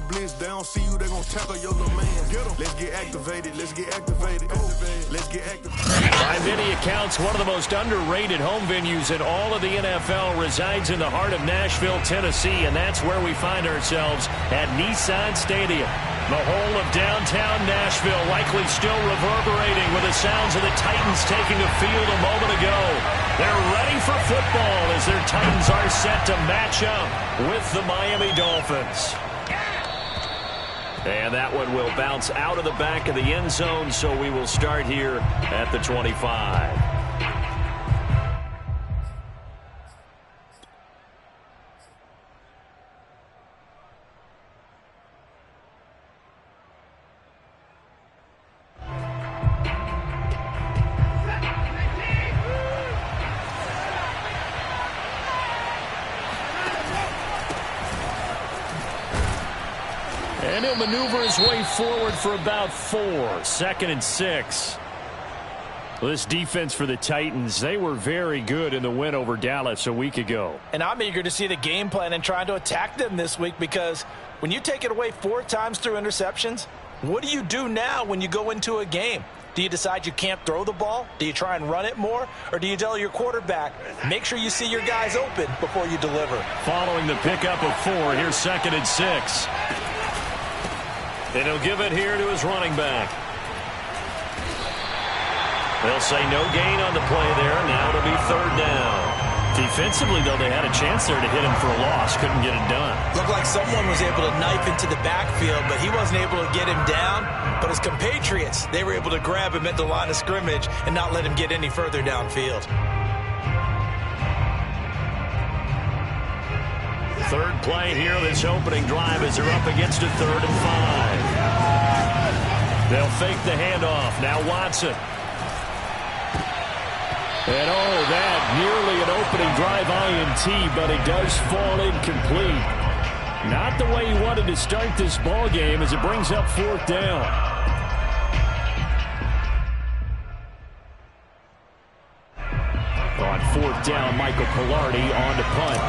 blitz, they don't see you, they gon' tackle your little man. Let's get activated, let's get activated. Let's get activated. By many accounts, one of the most underrated home venues in all of the NFL resides in the heart of Nashville, Tennessee, and that's where we find ourselves at Nissan Stadium. The whole of downtown Nashville likely still reverberating with the sounds of the Titans taking the field a moment ago. They're ready for football as their Titans are set to match up with the Miami Dolphins. And that one will bounce out of the back of the end zone, so we will start here at the 25. And he'll maneuver his way forward for about 4. 2nd and 6. This defense for the Titans, they were very good in the win over Dallas a week ago. And I'm eager to see the game plan and trying to attack them this week, because when you take it away 4 times through interceptions, what do you do now when you go into a game? Do you decide you can't throw the ball? Do you try and run it more? Or do you tell your quarterback, make sure you see your guys open before you deliver? Following the pickup of 4, here's 2nd and 6. And he'll give it here to his running back. They'll say no gain on the play there. Now it'll be 3rd down. Defensively, though, they had a chance there to hit him for a loss. Couldn't get it done. Looked like someone was able to knife into the backfield, but he wasn't able to get him down. But his compatriots, they were able to grab him at the line of scrimmage and not let him get any further downfield. 3rd play here, this opening drive, as they're up against a 3rd and 5. They'll fake the handoff. Now Watson. And that nearly an opening drive INT, but it does fall incomplete. Not the way he wanted to start this ball game, as it brings up 4th down. On 4th down, Michael Pilardi on to punt.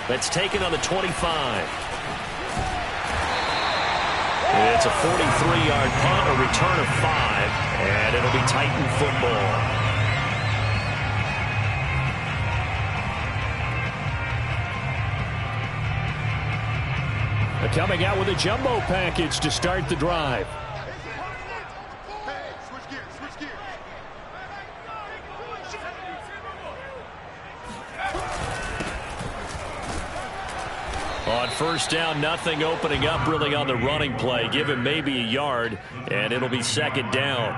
That's taken on the 25. It's a 43-yard punt, a return of 5, and it'll be Titan football. They're coming out with a jumbo package to start the drive. On 1st down, nothing opening up really on the running play. Give him maybe a yard, and it'll be 2nd down.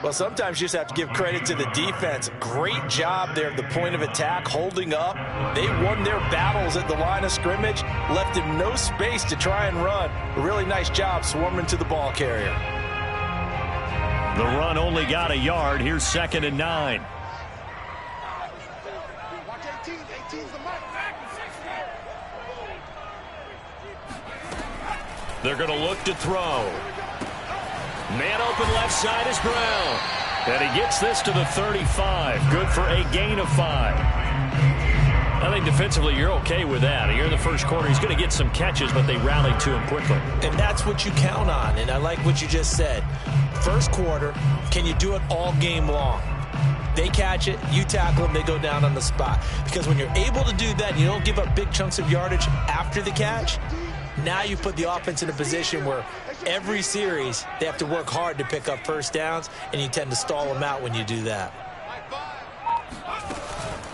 Well, sometimes you just have to give credit to the defense. Great job there at the point of attack, holding up. They won their battles at the line of scrimmage, left him no space to try and run. A really nice job swarming to the ball carrier. The run only got a yard. Here's 2nd and 9. They're going to look to throw. Man open left side is Brown. And he gets this to the 35. Good for a gain of 5. I think defensively you're okay with that. Here in the first quarter, he's going to get some catches, but they rallied to him quickly. And that's what you count on, and I like what you just said. First quarter, can you do it all game long? They catch it, you tackle them, they go down on the spot. Because when you're able to do that, you don't give up big chunks of yardage after the catch. Now you put the offense in a position where every series they have to work hard to pick up 1st downs, and you tend to stall them out when you do that.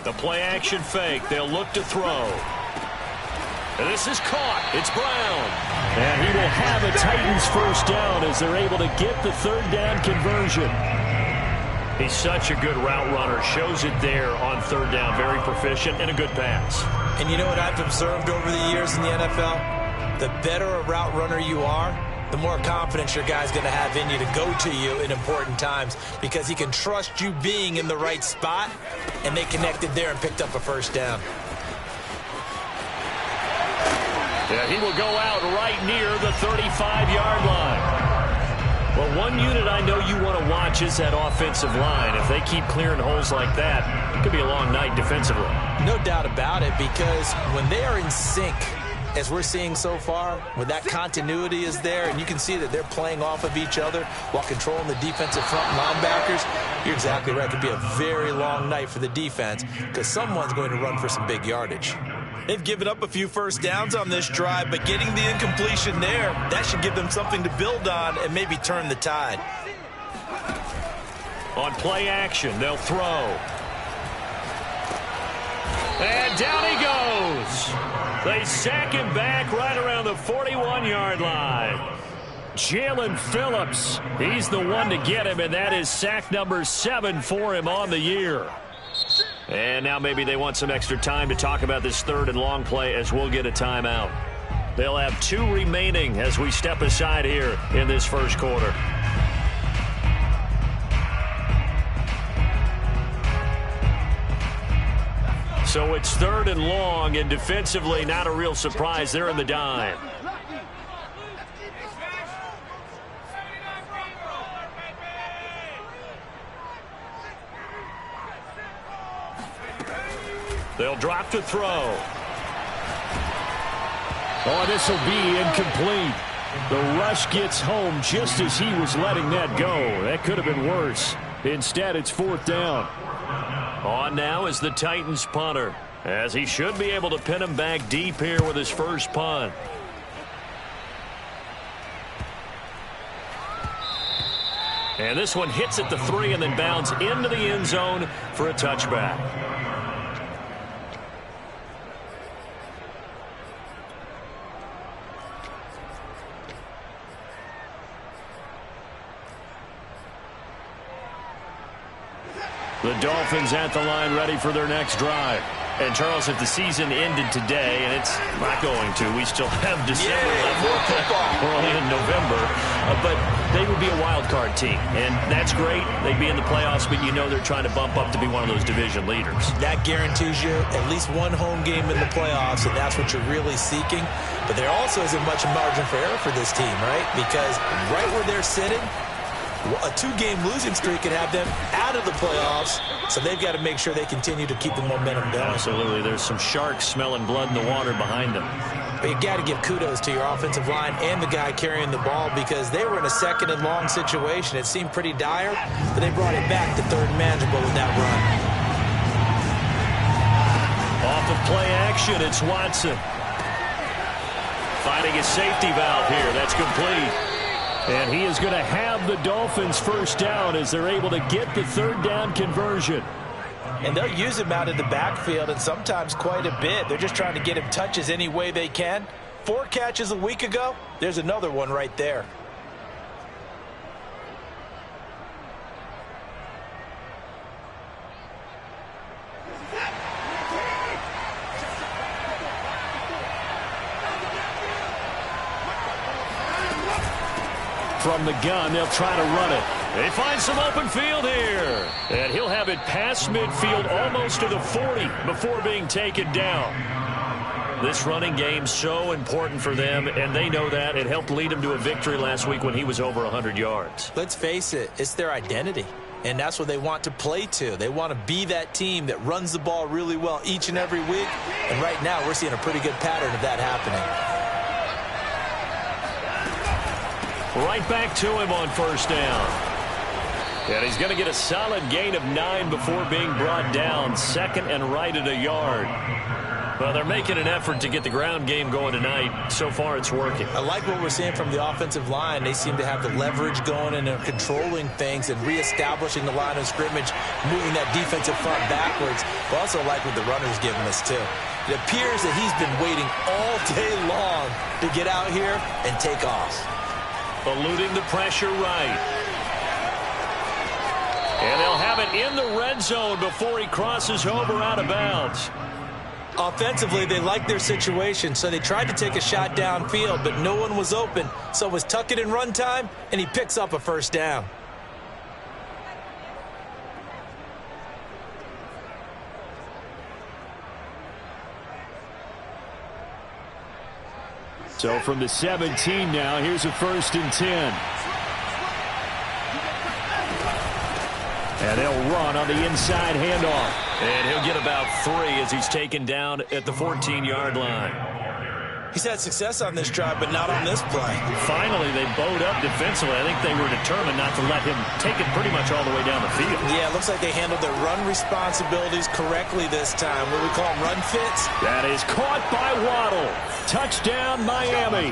The play action fake. They'll look to throw. And this is caught. It's Brown. And he will have a Titans 1st down as they're able to get the 3rd down conversion. He's such a good route runner. Shows it there on 3rd down. Very proficient and a good pass. And you know what I've observed over the years in the NFL? The better a route runner you are, the more confidence your guy's going to have in you to go to you in important times, because he can trust you being in the right spot, and they connected there and picked up a 1st down. Yeah, he will go out right near the 35-yard line. Well, one unit I know you want to watch is that offensive line. If they keep clearing holes like that, it could be a long night defensively. No doubt about it, because when they are in sync, as we're seeing so far, when that continuity is there, and you can see that they're playing off of each other while controlling the defensive front linebackers, you're exactly right. It could be a very long night for the defense because someone's going to run for some big yardage. They've given up a few first downs on this drive, but getting the incompletion there, that should give them something to build on and maybe turn the tide. On play action, they'll throw. And down he goes. They sack him back right around the 41-yard line. Jalen Phillips, he's the one to get him, and that is sack number 7 for him on the year. And now maybe they want some extra time to talk about this third and long play as we'll get a timeout. They'll have 2 remaining as we step aside here in this first quarter. So it's third and long, and defensively not a real surprise. They're in the dime. They'll drop to throw. Oh, this will be incomplete. The rush gets home just as he was letting that go. That could have been worse. Instead, it's 4th down. On now is the Titans punter, as he should be able to pin him back deep here with his first punt. And this one hits at the 3 and then bounds into the end zone for a touchback. The Dolphins at the line ready for their next drive. And, Charles, if the season ended today, and it's not going to, we still have December left. We're only in November. But they would be a wild card team. And that's great. They'd be in the playoffs, but you know they're trying to bump up to be one of those division leaders. That guarantees you at least one home game in the playoffs, and that's what you're really seeking. But there also isn't much margin for error for this team, right? Because right where they're sitting, a 2-game losing streak could have them out of the playoffs, so they've got to make sure they continue to keep the momentum going. Absolutely. There's some sharks smelling blood in the water behind them. But you got to give kudos to your offensive line and the guy carrying the ball, because they were in a 2nd and long situation. It seemed pretty dire, but they brought it back to 3rd and manageable with that run. Off of play action, it's Watson. Finding a safety valve here. That's complete. And he is going to have the Dolphins first down as they're able to get the 3rd down conversion. And they'll use him out in the backfield, and sometimes quite a bit. They're just trying to get him touches any way they can. 4 catches a week ago. There's another one right there. From the gun, they'll try to run it. They find some open field here. And he'll have it past midfield almost to the 40 before being taken down. This running game's so important for them, and they know that. It helped lead them to a victory last week when he was over 100 yards. Let's face it, it's their identity. And that's what they want to play to. They want to be that team that runs the ball really well each and every week. And right now, we're seeing a pretty good pattern of that happening. Right back to him on first down. And he's going to get a solid gain of 9 before being brought down. 2nd and right at a yard. Well, they're making an effort to get the ground game going tonight. So far, it's working. I like what we're seeing from the offensive line. They seem to have the leverage going, and they're controlling things and reestablishing the line of scrimmage, moving that defensive front backwards. But also like what the runner's giving us, too. It appears that he's been waiting all day long to get out here and take off. Eluding the pressure right. And they'll have it in the red zone before he crosses over out of bounds. Offensively, they like their situation, so they tried to take a shot downfield, but no one was open. So it was tuck it in run time, and he picks up a first down. So from the 17 now, here's a 1st and 10. And they'll run on the inside handoff. And he'll get about 3 as he's taken down at the 14-yard line. He's had success on this drive, but not on this play. Finally, they bowed up defensively. I think they were determined not to let him take it pretty much all the way down the field. Yeah, it looks like they handled their run responsibilities correctly this time. What do we call them, run fits? That is caught by Waddle. Touchdown, Miami.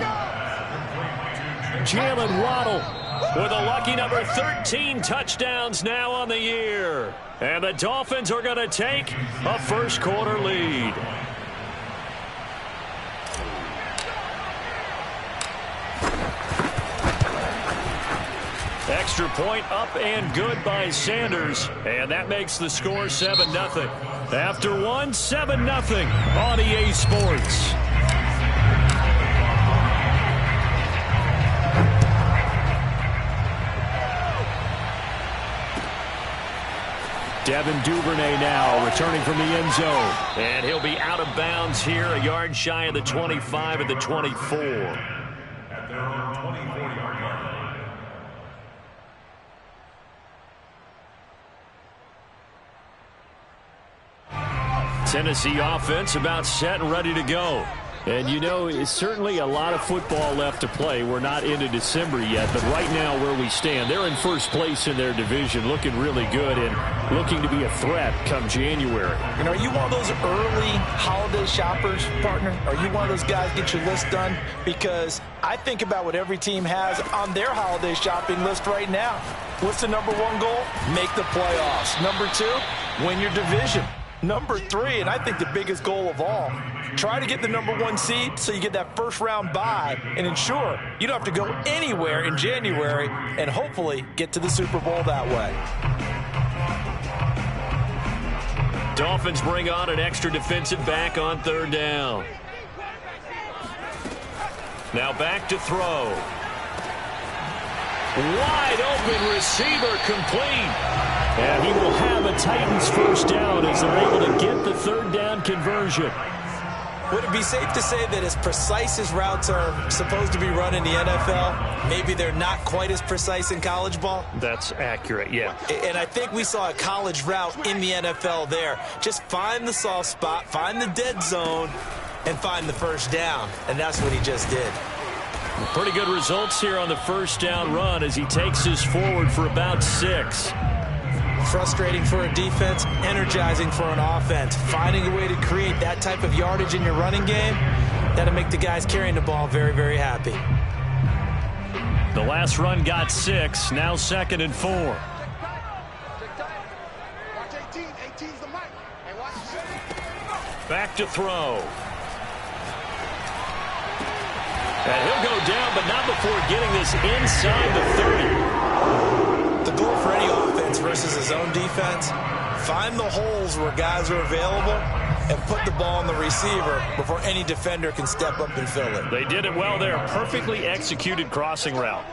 Jalen Waddle with a lucky number 13 touchdowns now on the year. And the Dolphins are going to take a first-quarter lead. Extra point up and good by Sanders. And that makes the score 7-0. After one, 7-0 on EA Sports. Devin Duvernay now returning from the end zone. And he'll be out of bounds here, a yard shy of the 25 at the 24. Tennessee offense about set and ready to go. And, you know, it's certainly a lot of football left to play. We're not into December yet, but right now where we stand, they're in first place in their division, looking really good and looking to be a threat come January. And are you one of those early holiday shoppers, partner? Are you one of those guys get your list done? Because I think about what every team has on their holiday shopping list right now. What's the number 1 goal? Make the playoffs. Number 2, win your division. Number 3, and I think the biggest goal of all, try to get the number 1 seed so you get that first-round bye and ensure you don't have to go anywhere in January and hopefully get to the Super Bowl that way. Dolphins bring on an extra defensive back on 3rd down. Now back to throw. Wide open receiver complete. And he will have a Titans first down as they're able to get the 3rd down conversion. Would it be safe to say that as precise as routes are supposed to be run in the NFL, maybe they're not quite as precise in college ball? That's accurate, yeah. And I think we saw a college route in the NFL there. Just find the soft spot, find the dead zone, and find the first down. And that's what he just did. Pretty good results here on the first down run as he takes us forward for about 6. Frustrating for a defense, energizing for an offense. Finding a way to create that type of yardage in your running game, that'll make the guys carrying the ball very, very happy. The last run got 6, now 2nd and 4. Back to throw. And he'll go down, but not before getting this inside the 30. The goal for any offense versus his own defense, find the holes where guys are available and put the ball on the receiver before any defender can step up and fill it. They did it well there. Perfectly executed crossing route.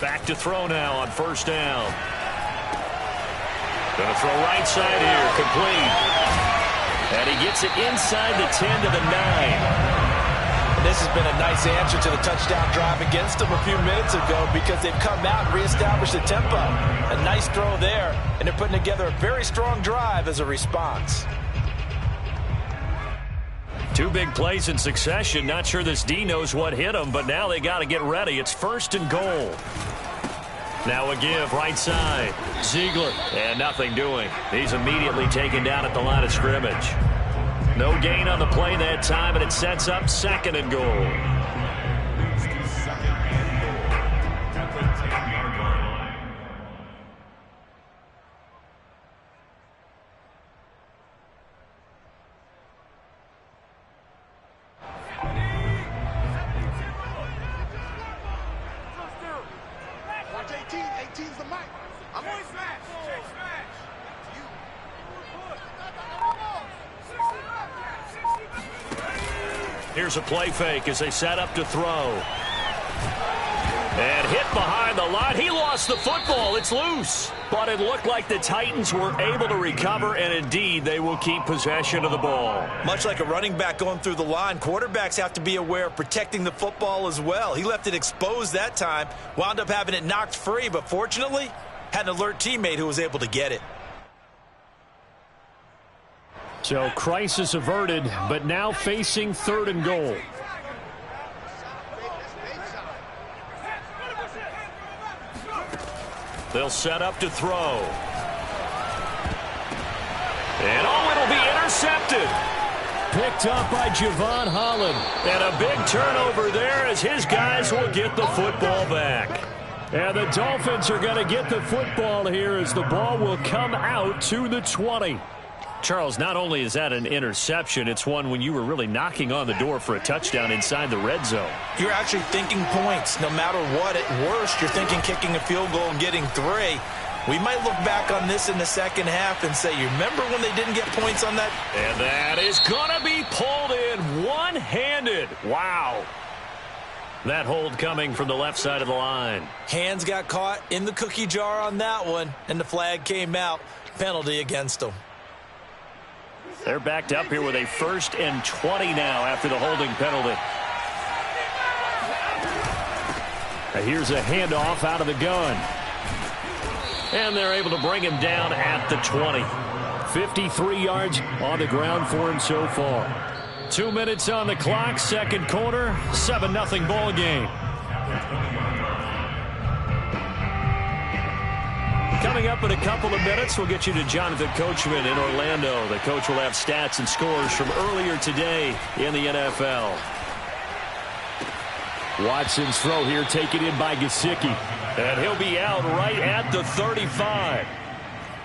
Back to throw now on 1st down. Going to throw right side here, complete. And he gets it inside the 10 to the 9. And this has been a nice answer to the touchdown drive against them a few minutes ago because they've come out and reestablished the tempo. A nice throw there, and they're putting together a very strong drive as a response. 2 big plays in succession. Not sure this D knows what hit him, but now they got to get ready. It's 1st and goal. Now a give, right side. Ziegler, and nothing doing. He's immediately taken down at the line of scrimmage. No gain on the play that time, and it sets up 2nd and goal. Here's a play fake as they set up to throw. And hit behind the line. He lost lost the football. It's loose. But it looked like the Titans were able to recover, and indeed they will keep possession of the ball. Much like a running back going through the line, quarterbacks have to be aware of protecting the football as well. He left it exposed that time, wound up having it knocked free, but fortunately had an alert teammate who was able to get it. So crisis averted, but now facing 3rd and goal. They'll set up to throw. And it'll be intercepted. Picked up by Javon Holland. And a big turnover there as his guys will get the football back. And the Dolphins are going to get the football here as the ball will come out to the 20. Charles, not only is that an interception, it's one when you were really knocking on the door for a touchdown inside the red zone. You're actually thinking points. No matter what, at worst, you're thinking kicking a field goal and getting 3. We might look back on this in the second half and say, you remember when they didn't get points on that? And that is going to be pulled in one-handed. Wow. That hold coming from the left side of the line. Hands got caught in the cookie jar on that one, and the flag came out. Penalty against them. They're backed up here with a 1st and 20 now after the holding penalty. Here's a handoff out of the gun. And they're able to bring him down at the 20. 53 yards on the ground for him so far. 2 minutes on the clock, 2nd quarter, 7-0 ball game. Coming up in a couple of minutes, we'll get you to Jonathan Coachman in Orlando. The coach will have stats and scores from earlier today in the NFL. Watson's throw here taken in by Gesicki. And he'll be out right at the 35.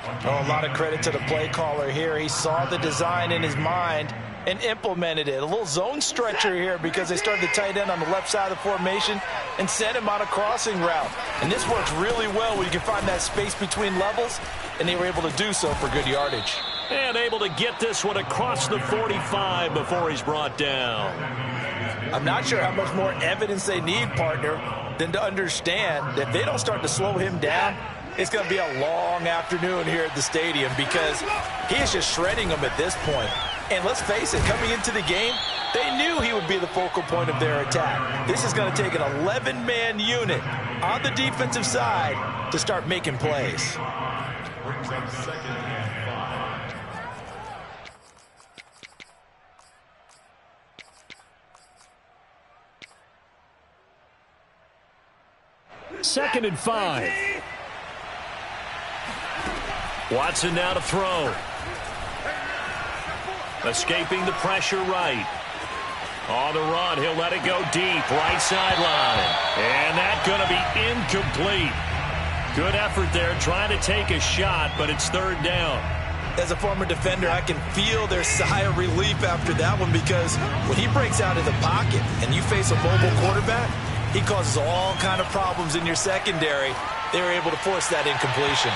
Oh, a lot of credit to the play caller here. He saw the design in his mind and implemented it. A little zone stretcher here because they started the tight end on the left side of the formation and sent him on a crossing route. And this works really well when you can find that space between levels, and they were able to do so for good yardage. And able to get this one across the 45 before he's brought down. I'm not sure how much more evidence they need, partner, than to understand that if they don't start to slow him down, it's going to be a long afternoon here at the stadium because he is just shredding them at this point. And let's face it, coming into the game, they knew he would be the focal point of their attack. This is going to take an 11-man unit on the defensive side to start making plays. Second and 5. Watson now to throw. Escaping the pressure right. On the run, he'll let it go deep, right sideline. And that's going to be incomplete. Good effort there, trying to take a shot, but it's 3rd down. As a former defender, I can feel their sigh of relief after that one because when he breaks out of the pocket and you face a mobile quarterback, he causes all kind of problems in your secondary. They were able to force that incompletion.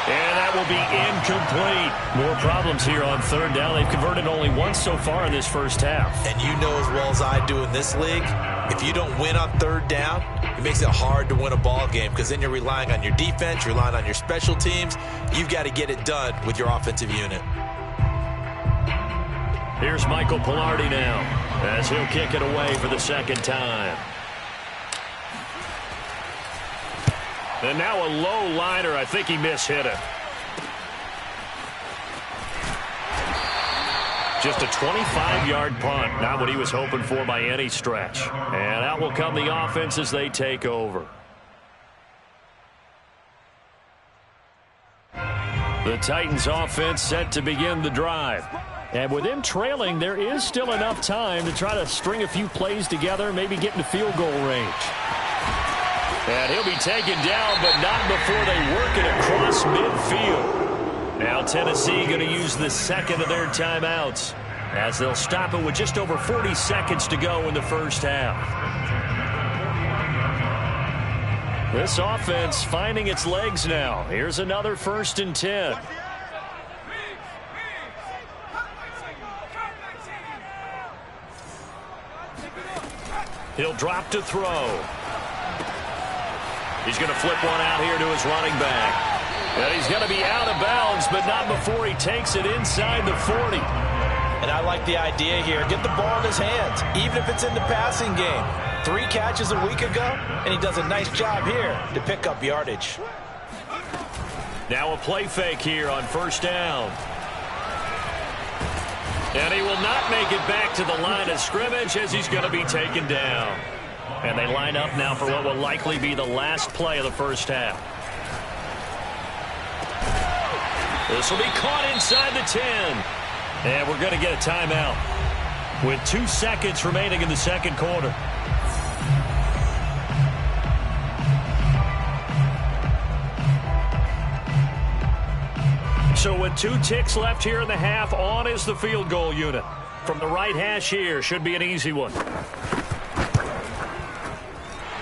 And that will be incomplete. More problems here on 3rd down. They've converted only once so far in this first half. And you know as well as I do in this league, if you don't win on 3rd down, it makes it hard to win a ball game because then you're relying on your defense, you're relying on your special teams. You've got to get it done with your offensive unit. Here's Michael Pilardi now as he'll kick it away for the 2nd time. And now a low liner. I think he mishit it. Just a 25-yard punt. Not what he was hoping for by any stretch. And out will come the offense as they take over. The Titans offense set to begin the drive. And with them trailing, there is still enough time to try to string a few plays together, maybe get into field goal range. And he'll be taken down, but not before they work it across midfield. Now Tennessee going to use the 2nd of their timeouts as they'll stop it with just over 40 seconds to go in the first half. This offense finding its legs now. Here's another 1st and 10. He'll drop to throw. He's going to flip one out here to his running back. And he's going to be out of bounds, but not before he takes it inside the 40. And I like the idea here. Get the ball in his hands, even if it's in the passing game. 3 catches a week ago, and he does a nice job here to pick up yardage. Now a play fake here on first down. And he will not make it back to the line of scrimmage as he's going to be taken down. And they line up now for what will likely be the last play of the first half. This will be caught inside the 10. And we're going to get a timeout with 2 seconds remaining in the second quarter. So with 2 ticks left here in the half, on is the field goal unit. From the right hash here, should be an easy one.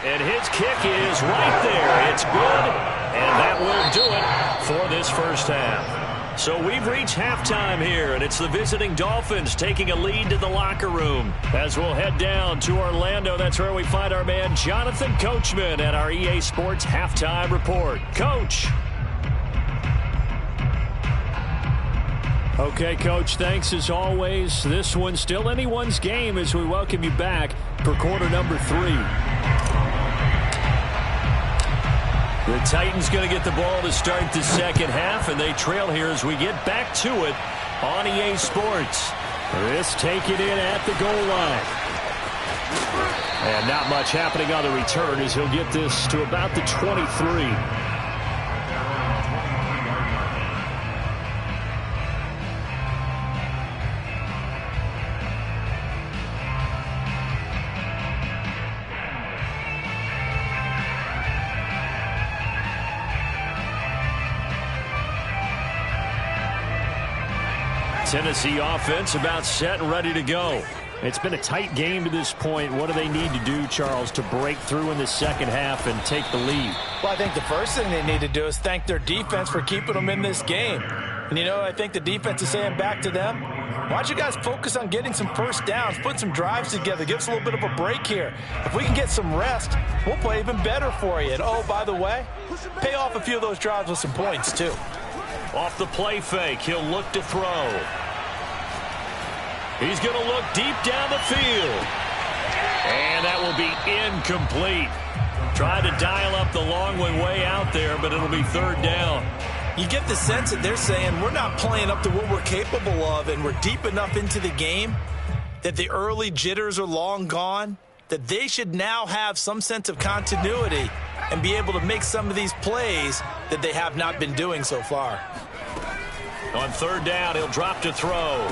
And his kick is right there. It's good, and that will do it for this first half. So we've reached halftime here, and it's the visiting Dolphins taking a lead to the locker room. As we'll head down to Orlando, that's where we find our man Jonathan Coachman at our EA Sports Halftime Report. Coach. Okay, Coach, thanks as always. This one's still anyone's game as we welcome you back for quarter number 3. The Titans going to get the ball to start the second half, and they trail here as we get back to it on EA Sports. This taken in at the goal line. And not much happening on the return as he'll get this to about the 23. Tennessee offense about set and ready to go. It's been a tight game to this point. What do they need to do, Charles, to break through in the second half and take the lead? Well, I think the first thing they need to do is thank their defense for keeping them in this game. And, you know, I think the defense is saying back to them, why don't you guys focus on getting some first downs, put some drives together, give us a little bit of a break here. If we can get some rest, we'll play even better for you. And, oh, by the way, pay off a few of those drives with some points, too. Off the play fake, he'll look to throw. He's going to look deep down the field. And that will be incomplete. Tried to dial up the long way out there, but it'll be third down. You get the sense that they're saying we're not playing up to what we're capable of, and we're deep enough into the game that the early jitters are long gone, that they should now have some sense of continuity and be able to make some of these plays that they have not been doing so far. On third down, he'll drop to throw.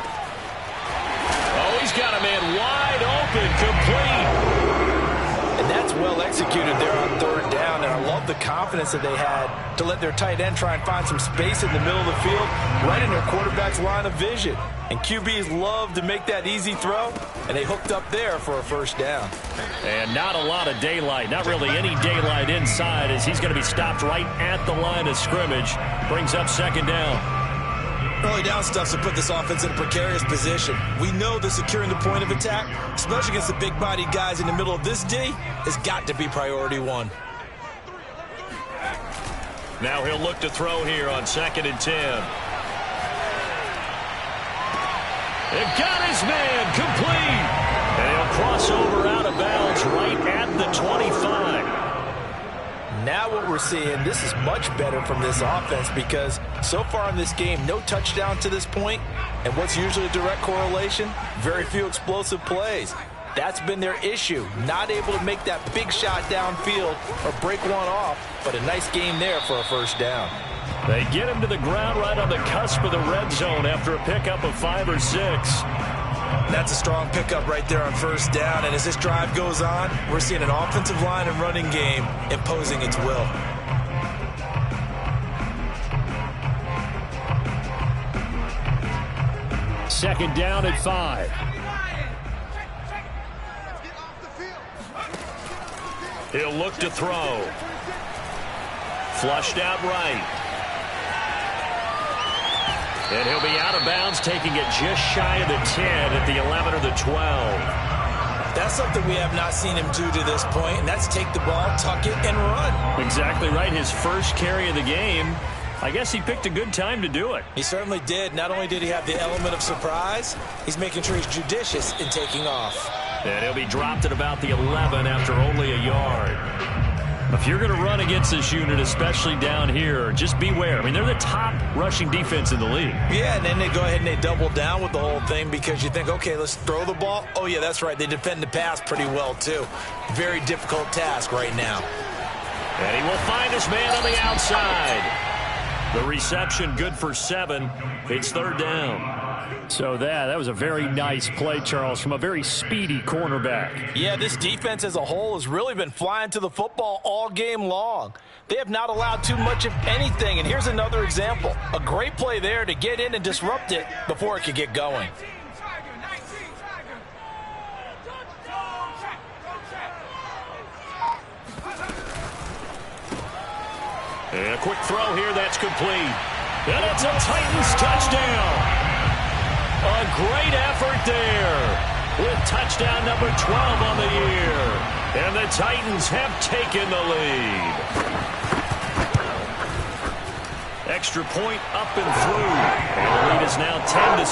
Oh, he's got a man wide open, complete. And that's well executed there on third down, and I love the confidence that they had to let their tight end try and find some space in the middle of the field, right in their quarterback's line of vision. And QBs love to make that easy throw, and they hooked up there for a first down. And not a lot of daylight, not really any daylight inside, as he's going to be stopped right at the line of scrimmage. Brings up second down. Early down stuff to put this offense in a precarious position. We know that securing the point of attack, especially against the big-bodied guys in the middle of this D, has got to be priority 1. Now he'll look to throw here on 2nd and 10. It got his man complete. And he'll cross over out of bounds right at the 25. Now what we're seeing, this is much better from this offense because so far in this game, no touchdown to this point, and what's usually a direct correlation? Very few explosive plays. That's been their issue, not able to make that big shot downfield or break one off, but a nice game there for a first down. They get him to the ground right on the cusp of the red zone after a pickup of 5 or 6. That's a strong pickup right there on first down, and as this drive goes on, we're seeing an offensive line and running game imposing its will. Second down at 5. He'll look to throw. Flushed out right. And he'll be out of bounds, taking it just shy of the 10 at the 11 or the 12. That's something we have not seen him do to this point, and that's take the ball, tuck it, and run. Exactly right. His first carry of the game. I guess he picked a good time to do it. He certainly did. Not only did he have the element of surprise, he's making sure he's judicious in taking off. And he'll be dropped at about the 11 after only a yard. If you're going to run against this unit, especially down here, just beware. I mean, they're the top rushing defense in the league. Yeah, and then they go ahead and they double down with the whole thing because you think, okay, let's throw the ball. Oh, yeah, that's right. They defend the pass pretty well, too. Very difficult task right now. And he will find his man on the outside. The reception good for 7. It's third down. So that was a very nice play, Charles, from a very speedy cornerback. Yeah, this defense as a whole has really been flying to the football all game long. They have not allowed too much of anything, and here's another example. A great play there to get in and disrupt it before it could get going. And a quick throw here, that's complete. And it's a Titans touchdown. A great effort there with touchdown number 12 on the year. And the Titans have taken the lead. Extra point up and through. And the lead is now 10-7.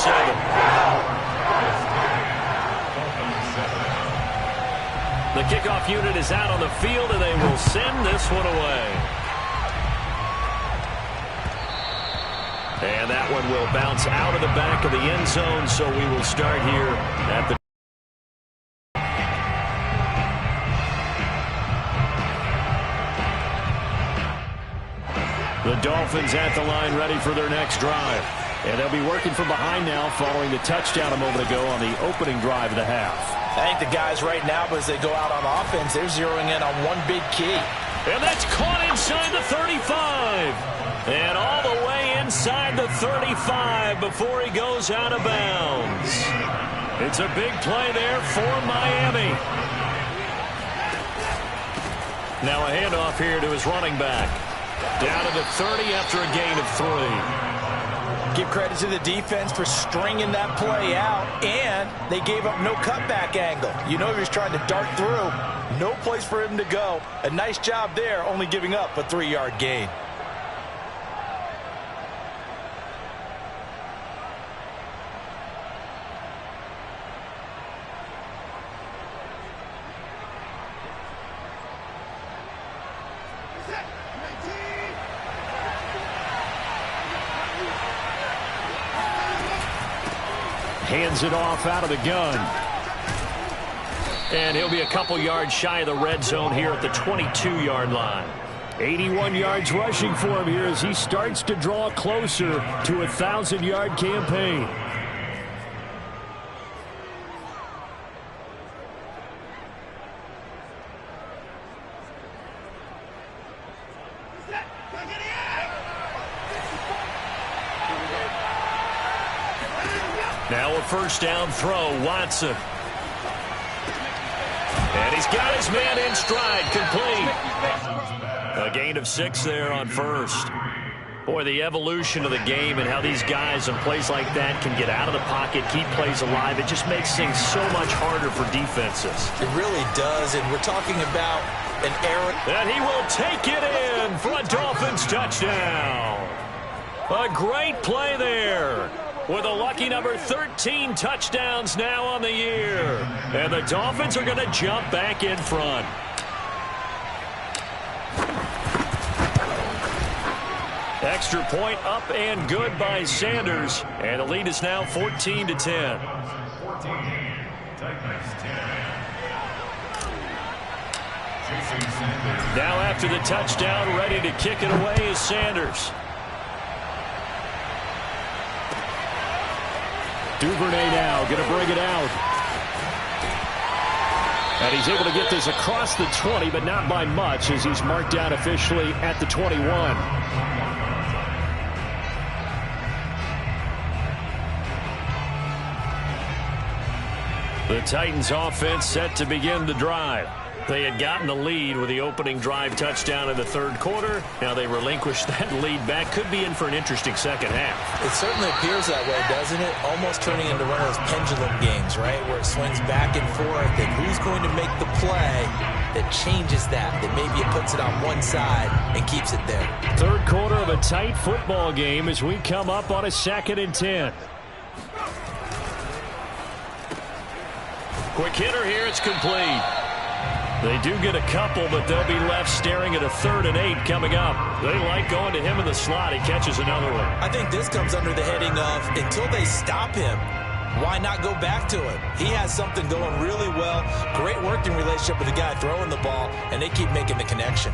The kickoff unit is out on the field, and they will send this one away. And that one will bounce out of the back of the end zone, so we will start here at the... The Dolphins at the line ready for their next drive. And they'll be working from behind now following the touchdown a moment ago on the opening drive of the half. I think the guys right now, as they go out on offense, they're zeroing in on one big key. And that's caught inside the 35. And all the way inside the 35 before he goes out of bounds. It's a big play there for Miami. Now a handoff here to his running back. Down to the 30 after a gain of 3. Give credit to the defense for stringing that play out, and they gave up no cutback angle. You know he was trying to dart through. No place for him to go. A nice job there, only giving up a 3-yard gain. Hands it off out of the gun. And he'll be a couple yards shy of the red zone here at the 22-yard line. 81 yards rushing for him here as he starts to draw closer to a 1,000-yard campaign. Now a first down throw, Watson. And he's got his man in stride, complete. A gain of 6 there on first. Boy, the evolution of the game and how these guys in plays like that can get out of the pocket, keep plays alive, it just makes things so much harder for defenses. It really does, and we're talking about an error. And he will take it in for a Dolphins touchdown. A great play there. With a lucky number 13 touchdowns now on the year. And the Dolphins are going to jump back in front. Extra point up and good by Sanders. And the lead is now 14-10. Now after the touchdown, ready to kick it away is Sanders. Duvernay now going to bring it out. And he's able to get this across the 20, but not by much as he's marked down officially at the 21. The Titans offense set to begin the drive. They had gotten the lead with the opening drive touchdown in the third quarter. Now they relinquished that lead back. Could be in for an interesting second half. It certainly appears that way, doesn't it? Almost turning into one of those pendulum games, right, where it swings back and forth, and who's going to make the play that changes that maybe it puts it on one side and keeps it there. Third quarter of a tight football game as we come up on a 2nd and 10. Quick hitter here. It's complete. They do get a couple, but they'll be left staring at a 3rd and 8 coming up. They like going to him in the slot. He catches another one. I think this comes under the heading of until they stop him, why not go back to him? He has something going really well. Great working relationship with the guy throwing the ball, and they keep making the connection.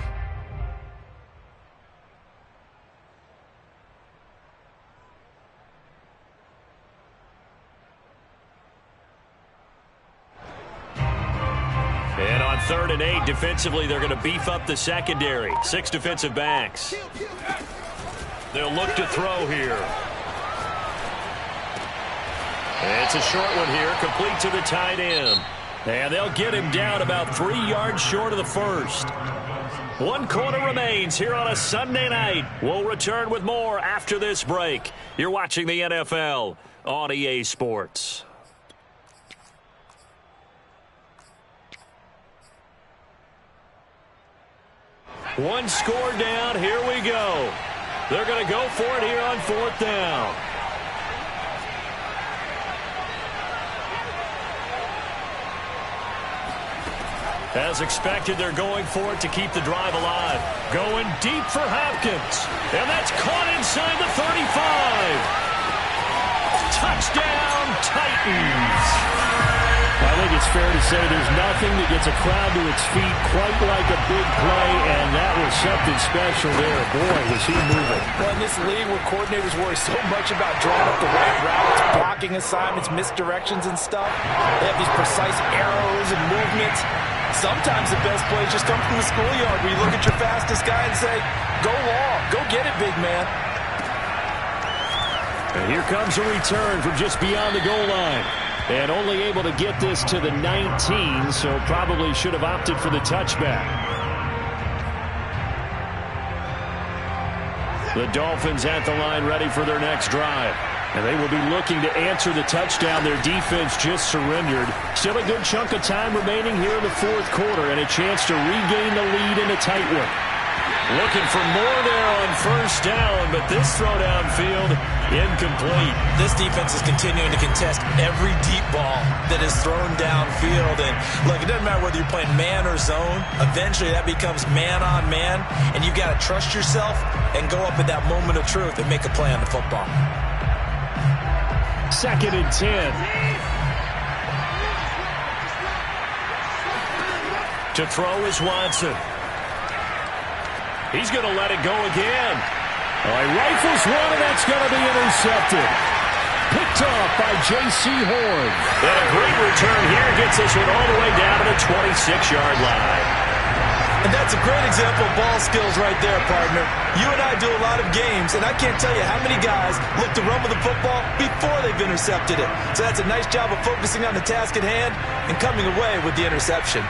And on 3rd and 8, defensively, they're going to beef up the secondary. 6 defensive backs. They'll look to throw here. It's a short one here, complete to the tight end. And they'll get him down about 3 yards short of the first. 1 quarter remains here on a Sunday night. We'll return with more after this break. You're watching the NFL on EA Sports. One score down. Here we go. They're going to go for it here on 4th down. As expected, they're going for it to keep the drive alive. Going deep for Hopkins. And that's caught inside the 35. Touchdown, Titans. I think it's fair to say there's nothing that gets a crowd to its feet quite like a big play, and that was something special there. Boy, was he moving. Well, in this league where coordinators worry so much about drawing up the right routes, blocking assignments, misdirections and stuff, they have these precise arrows and movements. Sometimes the best plays just come from the schoolyard where you look at your fastest guy and say, go long, go get it, big man. And here comes a return from just beyond the goal line. And only able to get this to the 19, so probably should have opted for the touchback. The Dolphins at the line ready for their next drive. And they will be looking to answer the touchdown their defense just surrendered. Still a good chunk of time remaining here in the 4th quarter and a chance to regain the lead in a tight one. Looking for more there on 1st down, but this throw downfield incomplete. This defense is continuing to contest every deep ball that is thrown downfield. And look, it doesn't matter whether you're playing man or zone. Eventually that becomes man on man, and you've got to trust yourself and go up at that moment of truth and make a play on the football. 2nd and 10. To throw is Watson. He's going to let it go again. He rifles one, and that's going to be intercepted. Picked off by J.C. Horn. And a great return here gets this one all the way down to the 26-yard line. And that's a great example of ball skills right there, partner. You and I do a lot of games, and I can't tell you how many guys look to run with the football before they've intercepted it. So that's a nice job of focusing on the task at hand and coming away with the interception.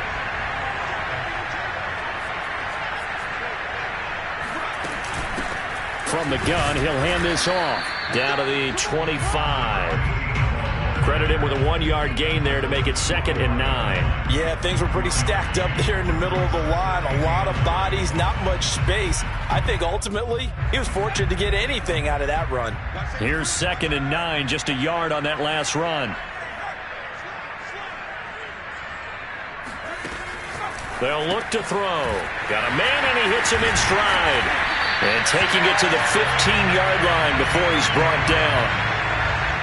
From the gun, he'll hand this off. Down to the 25. Credit him with a 1-yard gain there to make it 2nd and 9. Yeah, things were pretty stacked up there in the middle of the line. A lot of bodies, not much space. I think ultimately he was fortunate to get anything out of that run. Here's 2nd and 9, just a yard on that last run. They'll look to throw. Got a man, and he hits him in stride. And taking it to the 15-yard line before he's brought down.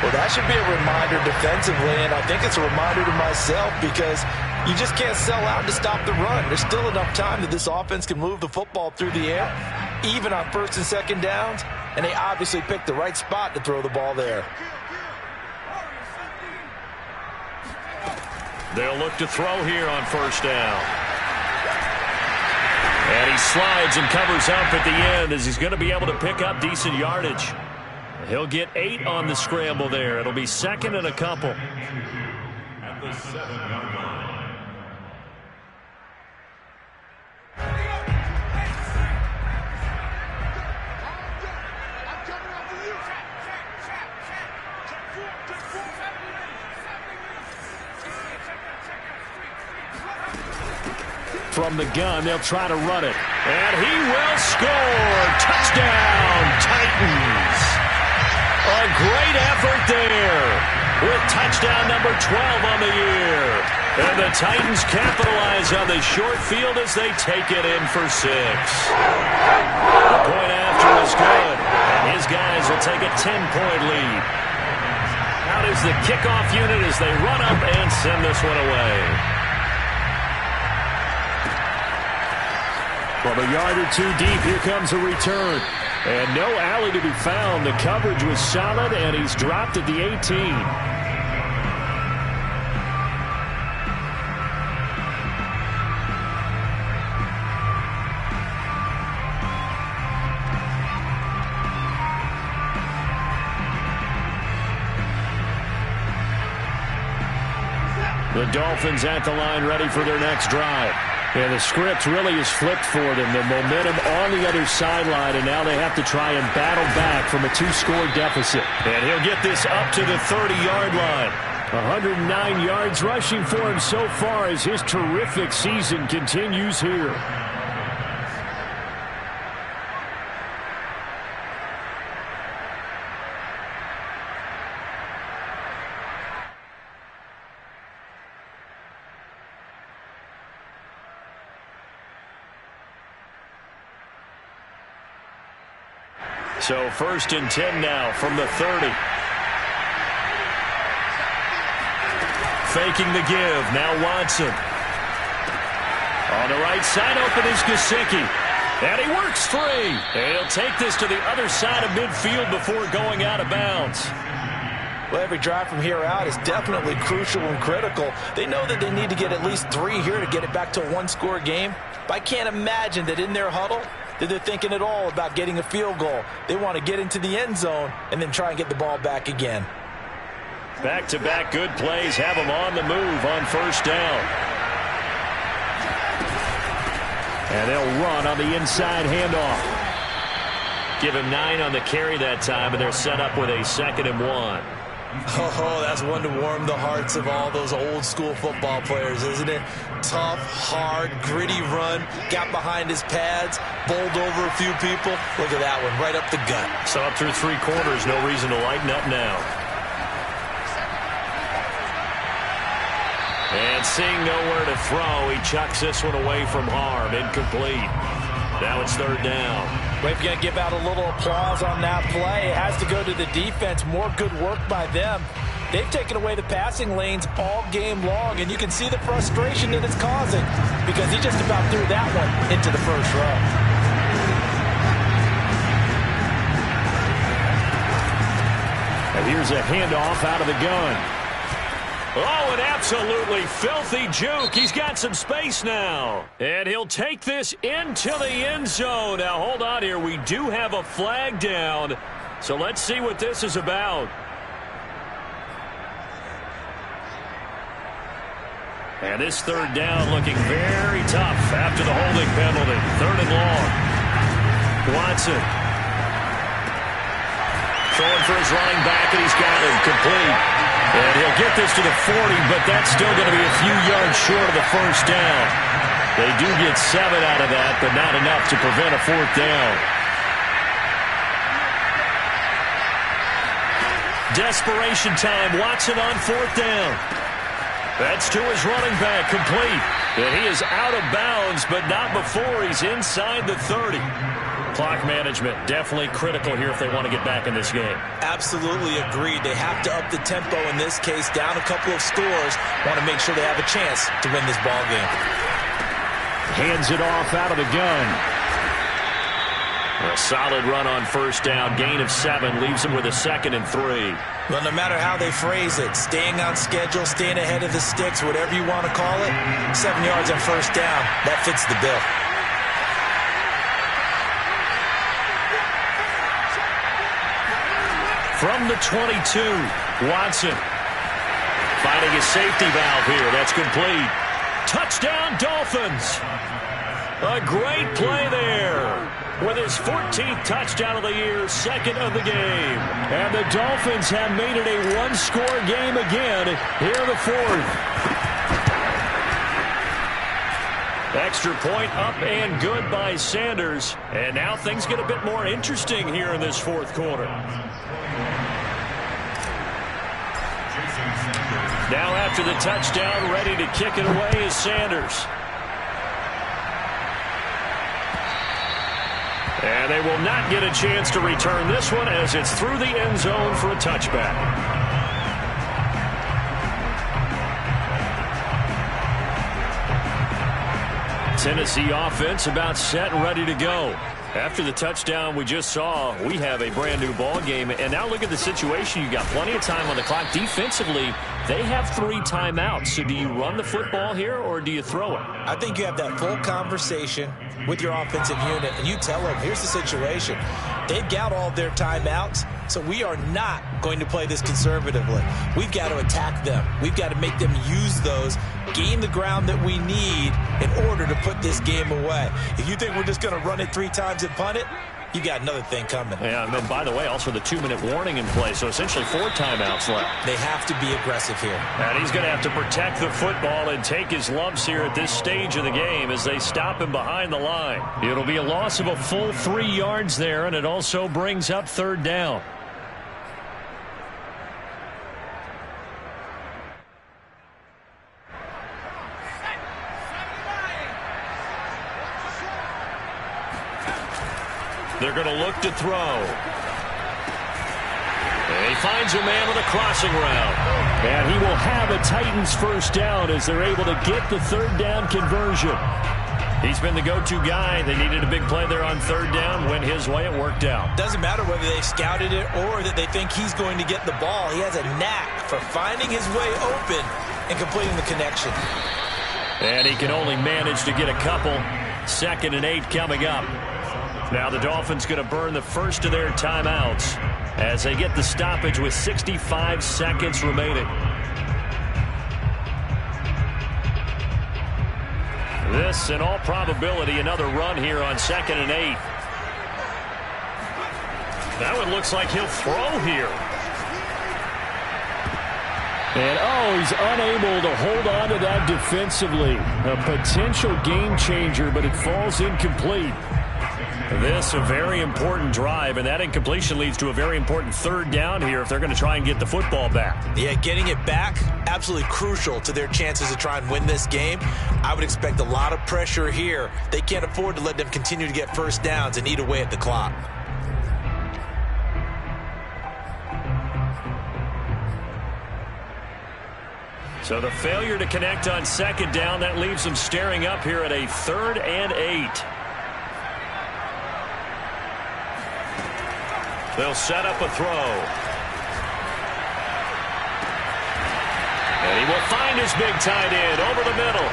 Well, that should be a reminder defensively, and I think it's a reminder to myself because you just can't sell out to stop the run. There's still enough time that this offense can move the football through the air, even on 1st and 2nd downs, and they obviously picked the right spot to throw the ball there. They'll look to throw here on 1st down. And he slides and covers up at the end as he's going to be able to pick up decent yardage. He'll get 8 on the scramble there. It'll be 2nd and a couple. At the 7-yard line. from the gun. They'll try to run it. And he will score. Touchdown, Titans. A great effort there with touchdown number 12 on the year. And the Titans capitalize on the short field as they take it in for 6. The point after is good. And his guys will take a 10-point lead. Out is the kickoff unit as they run up and send this one away. From a yard or two deep, here comes a return. And no alley to be found. The coverage was solid, and he's dropped at the 18. The Dolphins at the line ready for their next drive. And the script really is flipped for them. The momentum on the other sideline, and now they have to try and battle back from a 2-score deficit. And he'll get this up to the 30-yard line. 109 yards rushing for him so far as his terrific season continues here. So 1st and 10 now from the 30. Faking the give. Now Watson. On the right side open is Gesicki. And he works free. And he'll take this to the other side of midfield before going out of bounds. Well, every drive from here out is definitely crucial and critical. They know that they need to get at least 3 here to get it back to a 1-score game. But I can't imagine that in their huddle that they're thinking at all about getting a field goal. They want to get into the end zone and then try and get the ball back again. Back-to-back good plays have them on the move on 1st down. And they'll run on the inside handoff. Give him 9 on the carry that time, and they're set up with a 2nd and 1. Oh, that's one to warm the hearts of all those old-school football players, isn't it? Tough, hard, gritty run, got behind his pads, bowled over a few people. Look at that one, right up the gut. So up through 3 quarters, no reason to lighten up now. And seeing nowhere to throw, he chucks this one away from harm, incomplete. Now it's 3rd down. We're going to give out a little applause on that play. It has to go to the defense. More good work by them. They've taken away the passing lanes all game long, and you can see the frustration that it's causing because he just about threw that one into the first row. And here's a handoff out of the gun. Oh, an absolutely filthy juke. He's got some space now. And he'll take this into the end zone. Now, hold on here. We do have a flag down. So let's see what this is about. And this 3rd down looking very tough after the holding penalty. 3rd and long. Watson. Throwing for his running back, and he's got him complete. And he'll get this to the 40, but that's still going to be a few yards short of the 1st down. They do get 7 out of that, but not enough to prevent a 4th down. Desperation time. Watson on 4th down. That's to his running back, complete. And he is out of bounds, but not before he's inside the 30. Clock management definitely critical here if they want to get back in this game. Absolutely agreed. They have to up the tempo in this case, down a couple of scores. Want to make sure they have a chance to win this ball game. Hands it off out of the gun. A solid run on 1st down. Gain of 7 leaves them with a 2nd and 3. Well, no matter how they phrase it, staying on schedule, staying ahead of the sticks, whatever you want to call it, 7 yards on 1st down, that fits the bill. From the 22, Watson finding his safety valve here. That's complete. Touchdown, Dolphins. A great play there with his 14th touchdown of the year, 2nd of the game. And the Dolphins have made it a 1-score game again here in the 4th. Extra point up and good by Sanders. And now things get a bit more interesting here in this fourth quarter. Now after the touchdown, ready to kick it away is Sanders. And they will not get a chance to return this one as it's through the end zone for a touchback. Tennessee offense about set and ready to go. After the touchdown we just saw, we have a brand new ball game. And now look at the situation. You got plenty of time on the clock. Defensively, they have 3 timeouts. So do you run the football here or do you throw it? I think you have that full conversation with your offensive unit, and you tell them, here's the situation. They've got all their timeouts, so we are not going to play this conservatively. We've got to attack them. We've got to make them use those, gain the ground that we need in order to put this game away. If you think we're just going to run it 3 times and punt it, you got another thing coming. Yeah, and then, by the way, also the 2-minute warning in play, so essentially 4 timeouts left. They have to be aggressive here. And he's going to have to protect the football and take his lumps here at this stage of the game as they stop him behind the line. It'll be a loss of a full 3 yards there, and it also brings up 3rd down. They're going to look to throw. And he finds a man with a crossing route. And he will have a Titans first down as they're able to get the 3rd down conversion. He's been the go-to guy. They needed a big play there on 3rd down. Went his way. It worked out. Doesn't matter whether they scouted it or that they think he's going to get the ball. He has a knack for finding his way open and completing the connection. And he can only manage to get a couple. 2nd and 8 coming up. Now the Dolphins going to burn the first of their timeouts as they get the stoppage with 65 seconds remaining. This, in all probability, another run here on 2nd and 8. That one looks like he'll throw here. And, he's unable to hold on to that defensively. A potential game changer, but it falls incomplete. This a very important drive, and that incompletion leads to a very important 3rd down here if they're going to try and get the football back. Yeah, getting it back, absolutely crucial to their chances to try and win this game. I would expect a lot of pressure here. They can't afford to let them continue to get first downs and eat away at the clock. So the failure to connect on 2nd down, that leaves them staring up here at a 3rd and 8. They'll set up a throw. And he will find his big tight end over the middle.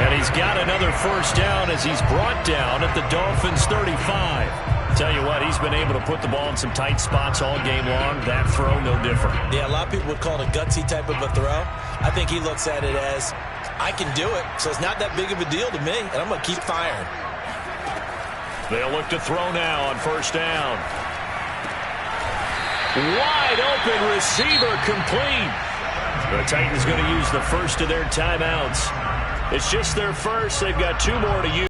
And he's got another first down as he's brought down at the Dolphins' 35. Tell you what, he's been able to put the ball in some tight spots all game long. That throw, no different. Yeah, a lot of people would call it a gutsy type of a throw. I think he looks at it as, I can do it, so it's not that big of a deal to me, and I'm going to keep firing. They'll look to throw now on 1st down. Wide open receiver complete. The Titans going to use the first of their timeouts. It's just their first. They've got 2 more to use.